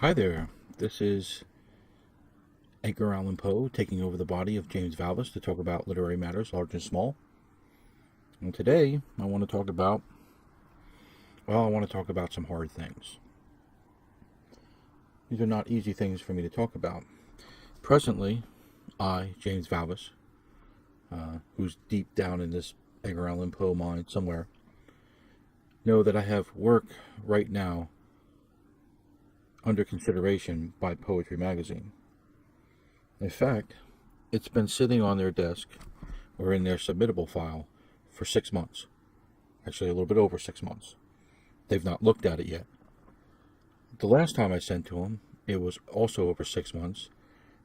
Hi there. This is Edgar Allan Poe taking over the body of James Valvis to talk about literary matters, large and small. And today, I want to talk about some hard things. These are not easy things for me to talk about. Presently, I, James Valvis, who's deep down in this Edgar Allan Poe mind somewhere, know that I have work right now under consideration by Poetry Magazine. In fact, it's been sitting on their desk or in their submittable file for 6 months. Actually, a little bit over 6 months. They've not looked at it yet. The last time I sent to them, it was also over 6 months.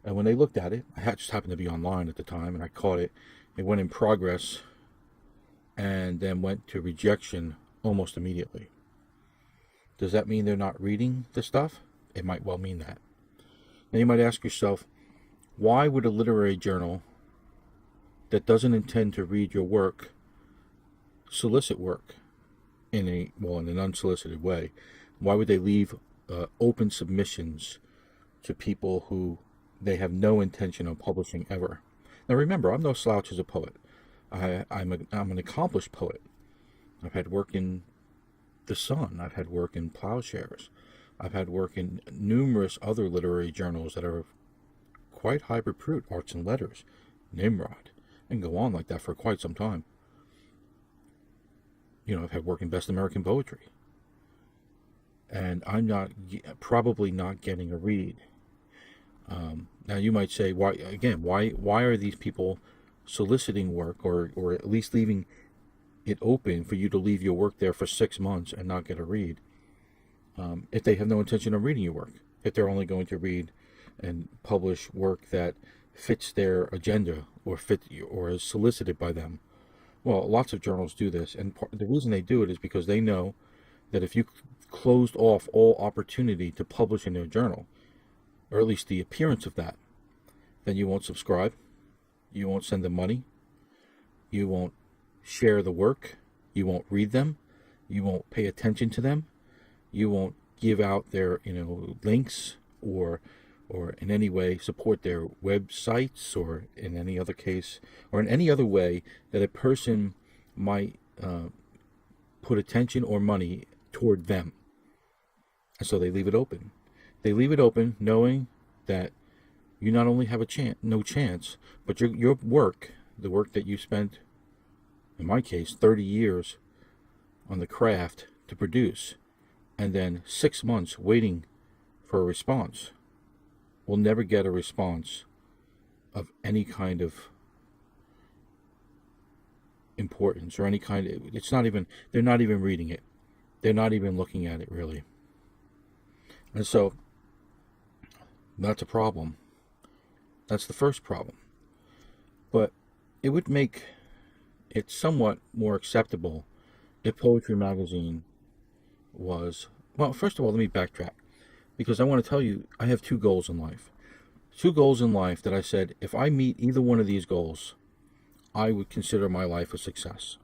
And when they looked at it, I just happened to be online at the time, and I caught it. It went in progress and then went to rejection almost immediately. Does that mean they're not reading the stuff? It might well mean that. Now you might ask yourself, why would a literary journal that doesn't intend to read your work solicit work in an unsolicited way? Why would they leave open submissions to people who they have no intention of publishing ever? Now remember, I'm no slouch as a poet. I'm an accomplished poet. I've had work in The Sun. I've had work in Plowshares. I've had work in numerous other literary journals that are quite high repute, Arts and Letters, Nimrod, and go on like that for quite some time. I've had work in Best American Poetry. And I'm probably not getting a read. Now you might say, why are these people soliciting work or at least leaving it open for you to leave your work there for 6 months and not get a read? If they have no intention of reading your work, if they're only going to read and publish work that fits their agenda or is solicited by them. Well, lots of journals do this, and the reason they do it is because they know that if you closed off all opportunity to publish in their journal, or at least the appearance of that, then you won't subscribe, you won't send them money, you won't share the work, you won't read them, you won't pay attention to them, you won't give out their links or in any way support their websites or in any other case or in any other way that a person might put attention or money toward them. And so they leave it open. They leave it open knowing that you not only have no chance, but your work, the work that you spent, in my case, 30 years on the craft to produce, and then 6 months waiting for a response, will never get a response of any kind of importance or any kind of, they're not even reading it. They're not even looking at it, really. And so that's a problem. That's the first problem. But it would make it somewhat more acceptable if Poetry Magazine was, well, first of all, let me backtrack, because I want to tell you I have two goals in life. Two goals in life that I said, if I meet either one of these goals, I would consider my life a success.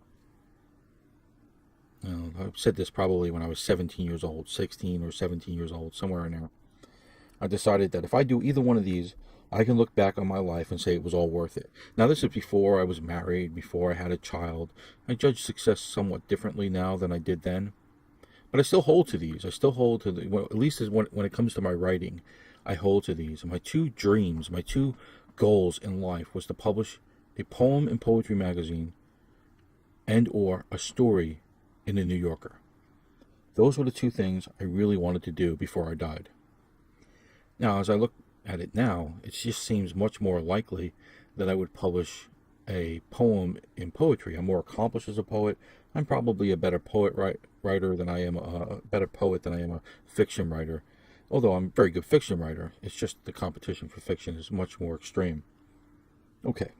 I've said this probably when I was 17 years old, 16 or 17 years old, somewhere in there. I decided that if I do either one of these, I can look back on my life and say it was all worth it. Now, this is before I was married, before I had a child. I judge success somewhat differently now than I did then. But I still hold to these. I still hold to at least when it comes to my writing, I hold to these. My two dreams, my two goals in life was to publish a poem in Poetry Magazine and or a story in the New Yorker. Those were the two things I really wanted to do before I died. Now, as I look at it now, it just seems much more likely that I would publish a poem in poetry. I'm more accomplished as a poet. I'm probably a better writer than I am a better poet than I am a fiction writer. Although I'm a very good fiction writer, it's just the competition for fiction is much more extreme. Okay.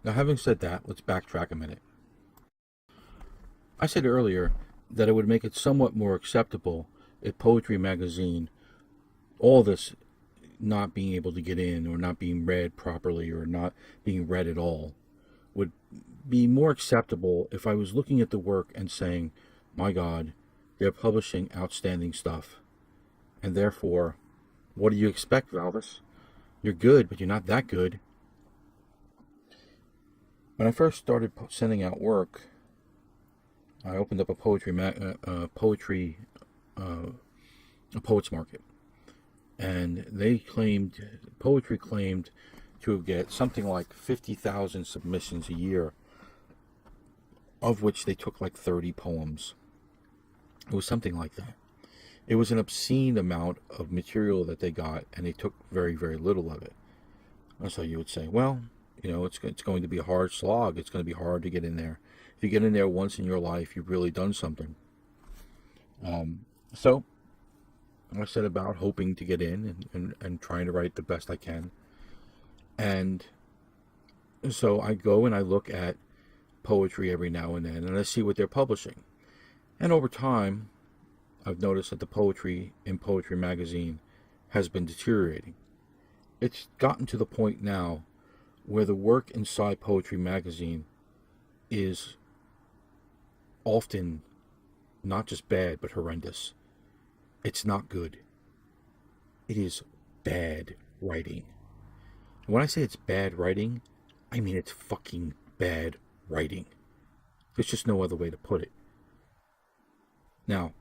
Now, having said that, let's backtrack a minute. I said earlier that it would make it somewhat more acceptable if Poetry Magazine, all this not being able to get in or not being read properly or not being read at all, would be more acceptable if I was looking at the work and saying, my God, They're publishing outstanding stuff. And therefore, what do you expect, Valvis? You're good, but you're not that good. When I first started sending out work, I opened up a poetry a poets market, and poetry claimed to get something like 50,000 submissions a year, of which they took like 30 poems. It was something like that. It was an obscene amount of material that they got, and they took very, very little of it. And so you would say, well, it's going to be a hard slog. It's going to be hard to get in there. If you get in there once in your life, you've really done something. So I set about hoping to get in and trying to write the best I can. And so I go and I look at poetry every now and then, and I see what they're publishing. And over time, I've noticed that the poetry in Poetry Magazine has been deteriorating. It's gotten to the point now where the work inside Poetry Magazine is often not just bad, but horrendous. It's not good. It is bad writing. And when I say it's bad writing, I mean it's fucking bad writing. There's just no other way to put it. Now,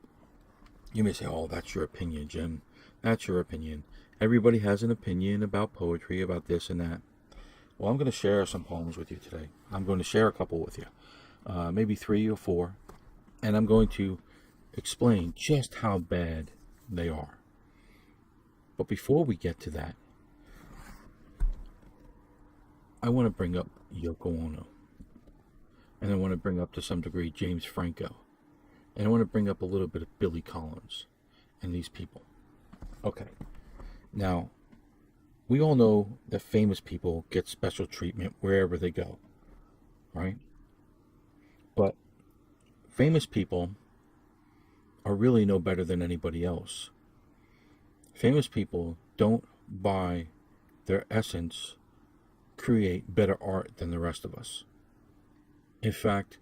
you may say, oh, that's your opinion, Jim. That's your opinion. Everybody has an opinion about poetry, about this and that. Well, I'm going to share some poems with you today. I'm going to share a couple with you. Maybe 3 or 4. And I'm going to explain just how bad they are. But before we get to that, I want to bring up Yoko Ono. And I want to bring up, to some degree, James Franco. And I want to bring up a little bit of Billy Collins and these people. Okay. Now, we all know that famous people get special treatment wherever they go, right? But famous people are really no better than anybody else. Famous people don't, by their essence, create better art than the rest of us. In fact,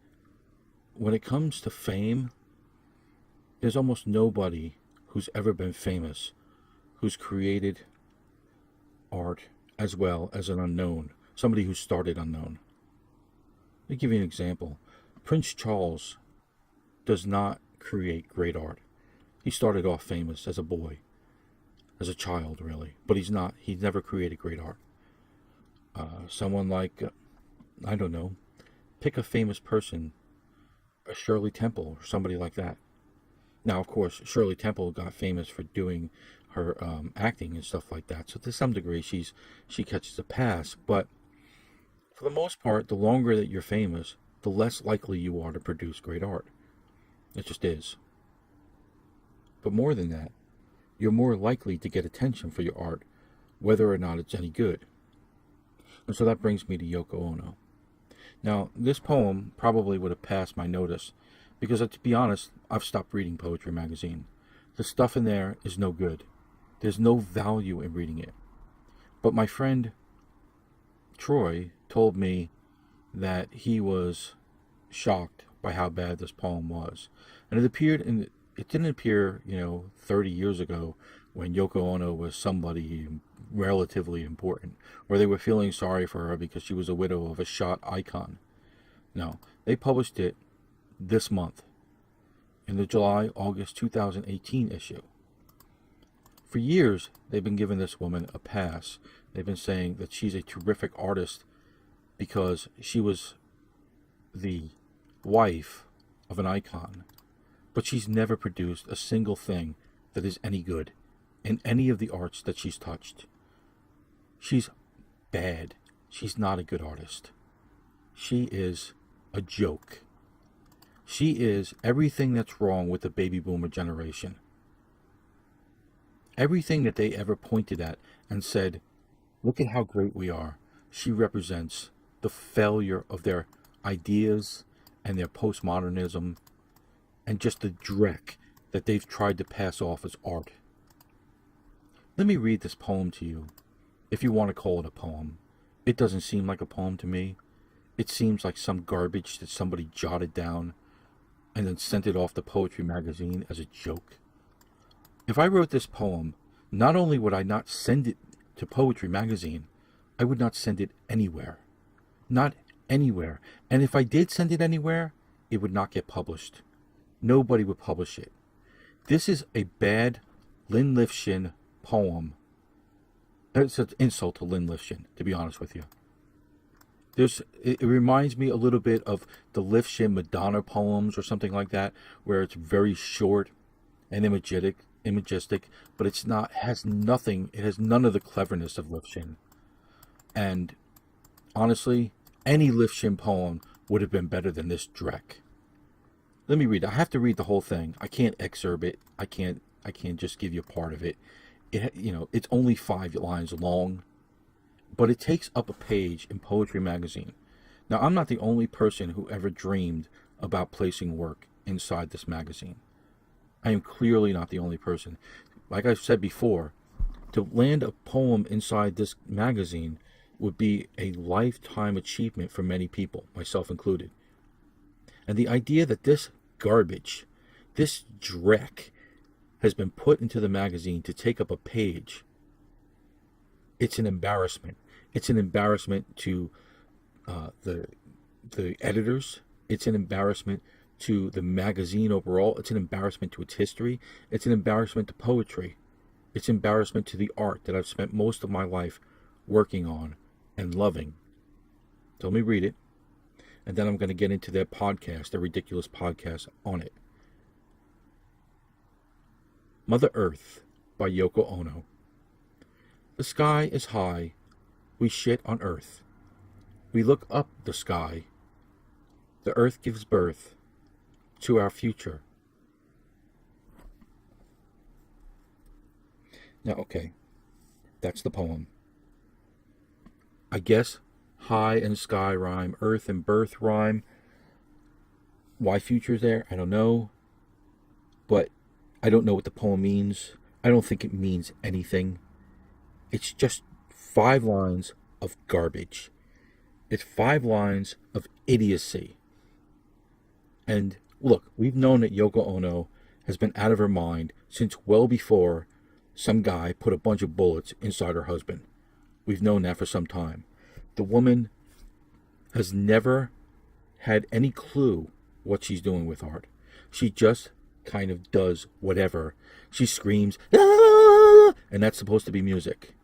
when it comes to fame, there's almost nobody who's ever been famous who's created art as well as an unknown, somebody who started unknown. Let me give you an example. Prince Charles does not create great art. He started off famous as a boy, as a child, really, but he's never created great art. Someone like, I don't know, pick a famous person, a Shirley Temple or somebody like that. Now, of course, Shirley Temple got famous for doing her acting and stuff like that. So to some degree, she catches a pass. But for the most part, the longer that you're famous, the less likely you are to produce great art. It just is. But more than that, you're more likely to get attention for your art, whether or not it's any good. And so that brings me to Yoko Ono. Now, this poem probably would have passed my notice, because to be honest, I've stopped reading Poetry Magazine. The stuff in there is no good. There's no value in reading it. But my friend Troy told me that he was shocked by how bad this poem was. And it didn't appear, 30 years ago when Yoko Ono was somebody relatively important, or they were feeling sorry for her because she was a widow of a shot icon. No, they published it this month, in the July-August 2018 issue. For years, they've been giving this woman a pass. They've been saying that she's a terrific artist because she was the wife of an icon. But she's never produced a single thing that is any good in any of the arts that she's touched. She's bad. She's not a good artist. She is a joke. She is everything that's wrong with the baby boomer generation. Everything that they ever pointed at and said, look at how great we are. She represents the failure of their ideas and their postmodernism and just the dreck that they've tried to pass off as art. Let me read this poem to you, if you want to call it a poem. It doesn't seem like a poem to me. It seems like some garbage that somebody jotted down and then sent it off to Poetry Magazine as a joke. If I wrote this poem, not only would I not send it to Poetry Magazine, I would not send it anywhere. Not anywhere. And if I did send it anywhere, it would not get published. Nobody would publish it. This is a bad Lynn Lifshin poem. It's an insult to Lynn Lifshin, to be honest with you. It reminds me a little bit of the Lifshin Madonna poems or something like that, where it's very short and imagistic, but it has none of the cleverness of Lifshin. And honestly, any Lifshin poem would have been better than this dreck. Let me read it. I have to read the whole thing. I can't excerpt it. I can't just give you a part of it. It's only 5 lines long, but it takes up a page in Poetry Magazine. Now, I'm not the only person who ever dreamed about placing work inside this magazine. I am clearly not the only person. Like I've said before, to land a poem inside this magazine would be a lifetime achievement for many people, myself included. And the idea that this garbage, this dreck, has been put into the magazine to take up a page, it's an embarrassment. It's an embarrassment to the editors. It's an embarrassment to the magazine overall. It's an embarrassment to its history. It's an embarrassment to poetry. It's embarrassment to the art that I've spent most of my life working on and loving. So let me read it, and then I'm going to get into their podcast, their ridiculous podcast on it. Mother Earth by Yoko Ono. The sky is high. We shit on Earth. We look up the sky. The Earth gives birth to our future. Now, okay, that's the poem. I guess high and sky rhyme, earth and birth rhyme. Why future's there, I don't know. But I don't know what the poem means. I don't think it means anything. It's just 5 lines of garbage. It's 5 lines of idiocy. And look, we've known that Yoko Ono has been out of her mind since well before some guy put a bunch of bullets inside her husband. We've known that for some time. The woman has never had any clue what she's doing with art. She just kind of does whatever. She screams, "Ah!" and that's supposed to be music.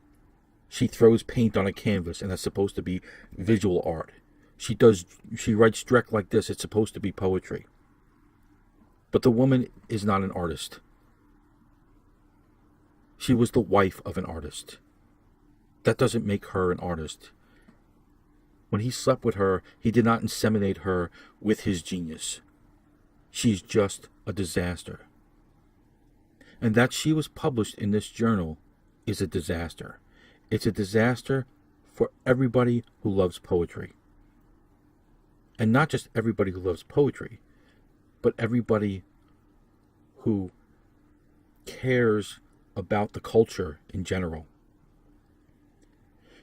She throws paint on a canvas, and that's supposed to be visual art. She writes dreck like this, it's supposed to be poetry. But the woman is not an artist. She was the wife of an artist. That doesn't make her an artist. When he slept with her, he did not inseminate her with his genius. She's just a disaster. And that she was published in this journal is a disaster. It's a disaster for everybody who loves poetry. And not just everybody who loves poetry, but everybody who cares about the culture in general.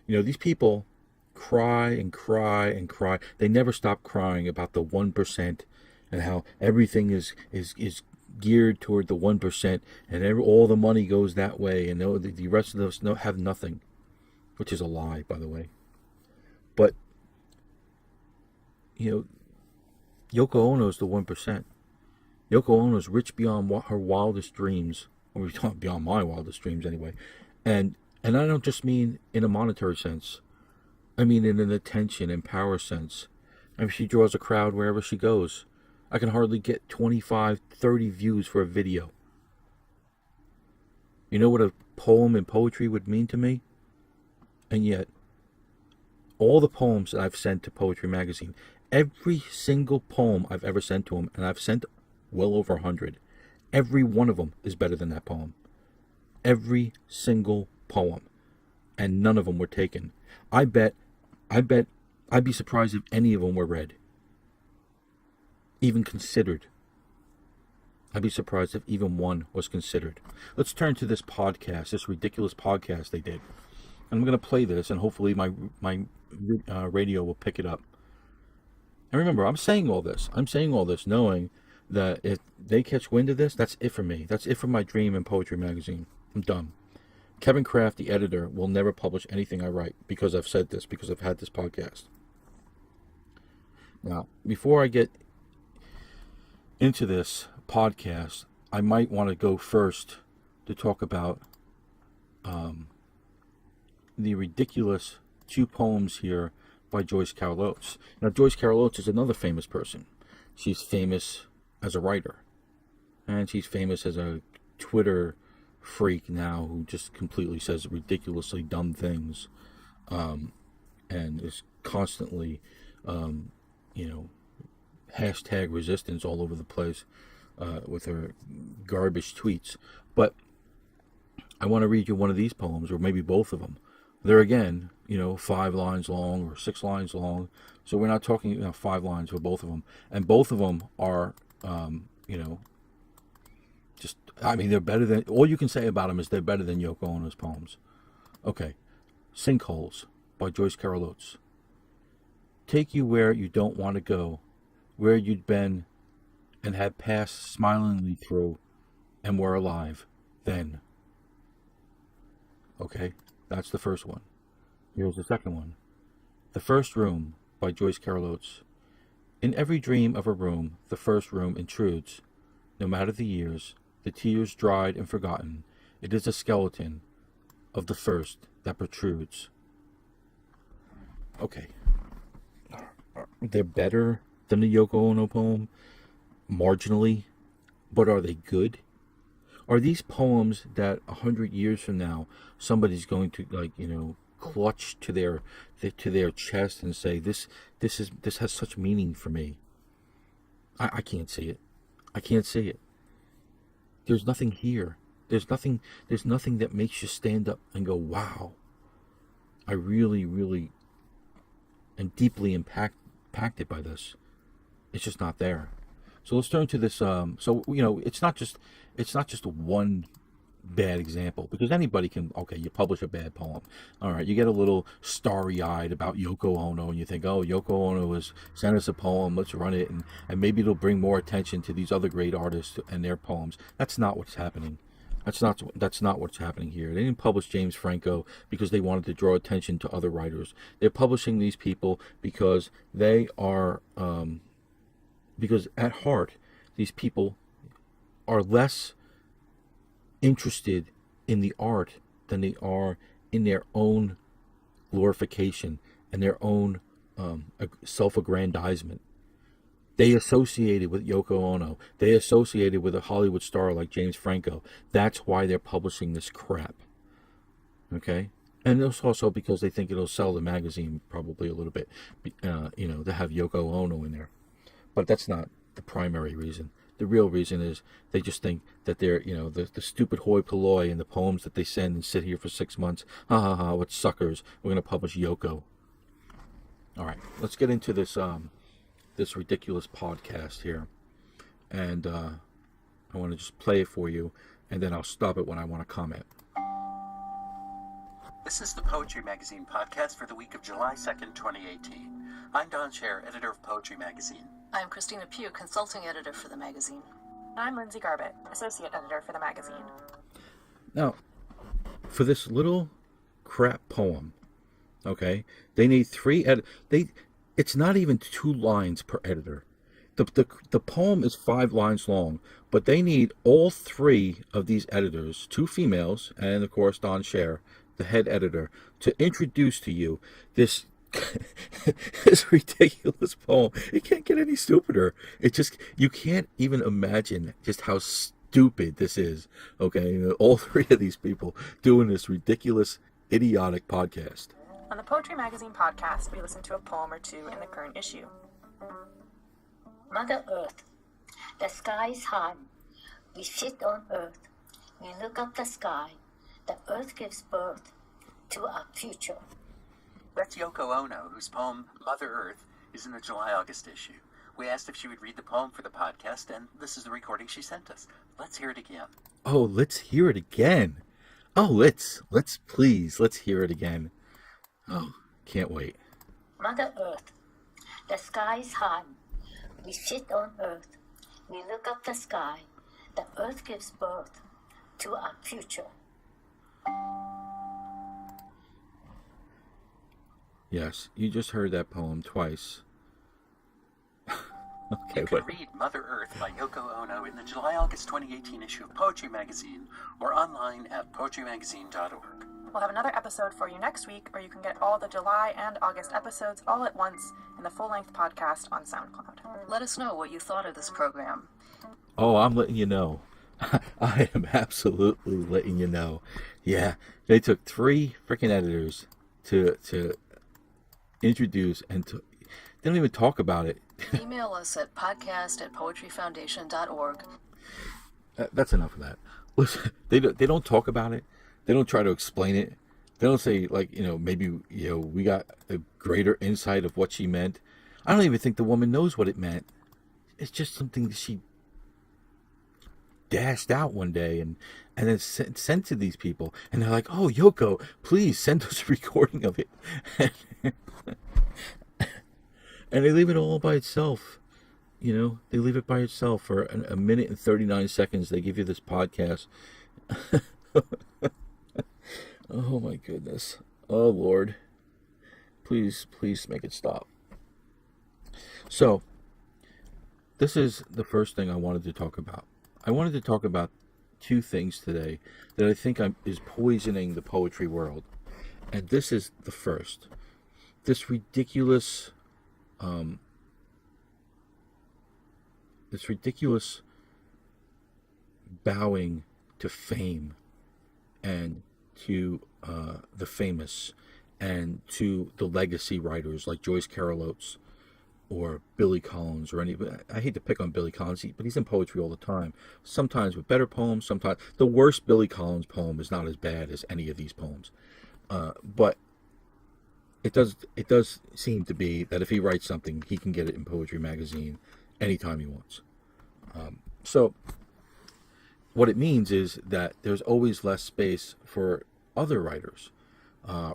You know, these people cry and cry and cry. They never stop crying about the 1% and how everything is geared toward the 1%, and all the money goes that way, and the rest of us have nothing, which is a lie, by the way. But you know, Yoko Ono is the 1%. Yoko Ono is rich beyond her wildest dreams, or beyond my wildest dreams anyway. And I don't just mean in a monetary sense. I mean in an attention and power sense. I mean, she draws a crowd wherever she goes. I can hardly get 25, 30 views for a video. You know what a poem in poetry would mean to me? And yet, all the poems that I've sent to Poetry Magazine, every single poem I've ever sent to them, and I've sent well over 100, every one of them is better than that poem. Every single poem. And none of them were taken. I bet I'd be surprised if any of them were read. Even considered. I'd be surprised if even one was considered. Let's turn to this podcast, this ridiculous podcast they did. I'm going to play this, and hopefully my radio will pick it up. And remember, I'm saying all this knowing that if they catch wind of this, that's it for me. That's it for my dream and poetry magazine. I'm done. Kevin Kraft, the editor, will never publish anything I write because I've said this, because I've had this podcast. Now, before I get into this podcast, I might want to go first to talk about the ridiculous 2 poems here by Joyce Carol Oates. Now, Joyce Carol Oates is another famous person. She's famous as a writer, and she's famous as a Twitter freak now who just completely says ridiculously dumb things, and is constantly, hashtag resistance all over the place with her garbage tweets. But I want to read you one of these poems, or maybe both of them. They're, again, 5 lines long or 6 lines long. So we're not talking 5 lines for both of them. And both of them are, they're better than, all you can say about them is they're better than Yoko Ono's poems. Okay. Sinkholes by Joyce Carol Oates. Take you where you don't want to go, where you'd been and had passed smilingly through and were alive then. Okay. That's the first one. Here's the second one. The First Room by Joyce Carol Oates. In every dream of a room, the first room intrudes. No matter the years, the tears dried and forgotten, it is a skeleton of the first that protrudes. Okay. They're better than the Yoko Ono poem, marginally, but are they good? Are these poems that 100 years from now somebody's going to clutch to their chest and say this has such meaning for me? I can't see it. I can't see it. There's nothing here. There's nothing that makes you stand up and go, wow. I really, really am deeply impacted by this. It's just not there. So let's turn to this. It's not just one bad example, because anybody can. Okay, you publish a bad poem. All right, you get a little starry-eyed about Yoko Ono, and you think, oh, Yoko Ono has sent us a poem. Let's run it, and maybe it'll bring more attention to these other great artists and their poems. That's not what's happening. That's not what's happening here. They didn't publish James Franco because they wanted to draw attention to other writers. They're publishing these people because they are. Because at heart, these people are less interested in the art than they are in their own glorification and their own self-aggrandizement. They associated with Yoko Ono. They associated with a Hollywood star like James Franco. That's why they're publishing this crap. Okay? And it's also because they think it'll sell the magazine probably a little bit, to have Yoko Ono in there. But that's not the primary reason. The real reason is they just think that they're, the stupid hoi polloi and the poems that they send and sit here for 6 months. Ha ha ha, what suckers. We're going to publish Yoko. All right, let's get into this this ridiculous podcast here. And I want to just play it for you, and then I'll stop it when I want to comment. This is the Poetry Magazine podcast for the week of July 2nd, 2018. I'm Don Scher, editor of Poetry Magazine. I'm Christina Pugh, consulting editor for the magazine. I'm Lindsay Garbett, associate editor for the magazine. Now, for this little crap poem, okay, they need 3 it's not even 2 lines per editor. The poem is 5 lines long, but they need all 3 of these editors, 2 females, and of course Don Scher, the head editor, to introduce to you this this ridiculous poem. It can't get any stupider. You can't even imagine just how stupid this is. Okay, all 3 of these people doing this ridiculous, idiotic podcast. On the Poetry Magazine podcast, we listen to a poem or 2 in the current issue. Mother Earth, the sky is high. We sit on Earth. We look up the sky. The Earth gives birth to our future. That's Yoko Ono, whose poem Mother Earth is in the July-August issue. We asked if she would read the poem for the podcast, and this is the recording she sent us. Let's hear it again. Oh, let's hear it again. Oh, let's hear it again. Oh, can't wait. Mother Earth, the sky is high. We sit on Earth. We look up the sky. The earth gives birth to our future. Yes, you just heard that poem twice. Okay, You can read Mother Earth by Yoko Ono in the July-August 2018 issue of Poetry Magazine or online at poetrymagazine.org. We'll have another episode for you next week, or you can get all the July and August episodes all at once in the full-length podcast on SoundCloud. Let us know what you thought of this program. Oh, I'm letting you know. I am absolutely letting you know. Yeah, they took 3 freaking editors to introduce and they don't even talk about it. Email us at podcast@poetryfoundation.org. That's enough of that. Listen, they don't talk about it. They don't try to explain it. They don't say, like, maybe, we got a greater insight of what she meant. I don't even think the woman knows what it meant. It's just something that she dashed out one day and then sent to these people. And they're like, oh, Yoko, please send us a recording of it. And they leave it all by itself. They leave it by itself for a minute and 39 seconds. They give you this podcast. Oh my goodness. Oh Lord. Please make it stop. So, this is the first thing I wanted to talk about. I wanted to talk about 2 things today that I think is poisoning the poetry world. And this is the first. This ridiculous bowing to fame and to the famous and to the legacy writers like Joyce Carol Oates or Billy Collins or I hate to pick on Billy Collins, but he's in poetry all the time. Sometimes with better poems, sometimes the worst Billy Collins poem is not as bad as any of these poems. But it does seem to be that if he writes something, he can get it in Poetry Magazine anytime he wants. So what it means is that there's always less space for other writers,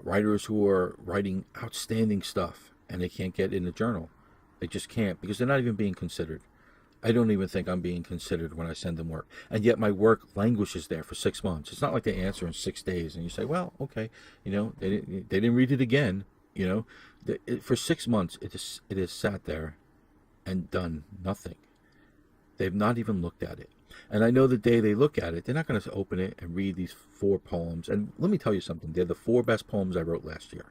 writers who are writing outstanding stuff and they can't get in the journal. They just can't because they're not even being considered. I don't even think I'm being considered when I send them work. And yet my work languishes there for 6 months. It's not like they answer in 6 days and you say, well, okay, they didn't read it again. For 6 months, it has sat there and done nothing. They've not even looked at it. And I know the day they look at it, they're not going to open it and read these 4 poems. And let me tell you something. They're the 4 best poems I wrote last year.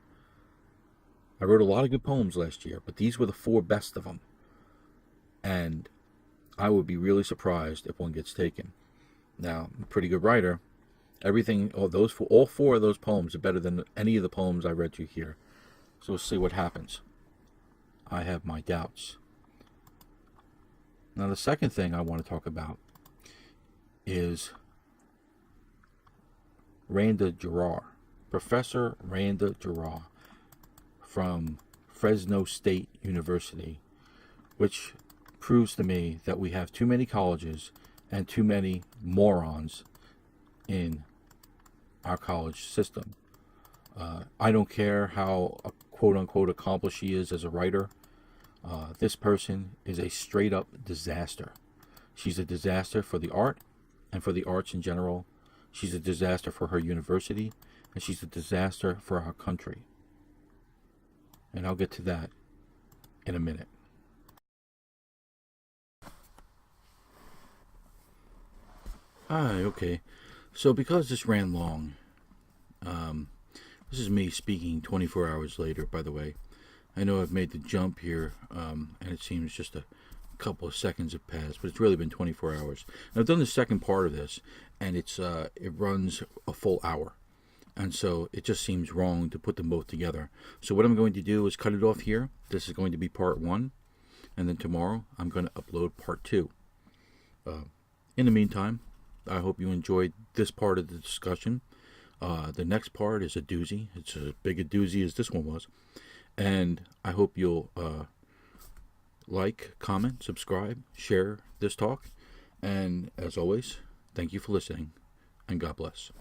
I wrote a lot of good poems last year, but these were the 4 best of them. And I would be really surprised if one gets taken. Now, I'm a pretty good writer. All 4 of those poems are better than any of the poems I read you here. So we'll see what happens. I have my doubts. Now, the second thing I want to talk about is Randa Jarrar, Professor Randa Jarrar from Fresno State University, which proves to me that we have too many colleges and too many morons in our college system. I don't care how quote-unquote accomplished she is as a writer. This person is a straight-up disaster. She's a disaster for the art and for the arts in general. She's a disaster for her university, and she's a disaster for our country. And I'll get to that in a minute. Hi, okay. So because this ran long, this is me speaking 24 hours later, by the way. I know I've made the jump here, and it seems just a couple of seconds have passed, but it's really been 24 hours. And I've done the second part of this, and it runs a full hour. And so it just seems wrong to put them both together. So what I'm going to do is cut it off here. This is going to be part 1. And then tomorrow I'm going to upload part 2. In the meantime, I hope you enjoyed this part of the discussion. The next part is a doozy. It's as big a doozy as this one was. And I hope you'll like, comment, subscribe, share this talk. And as always, thank you for listening, and God bless.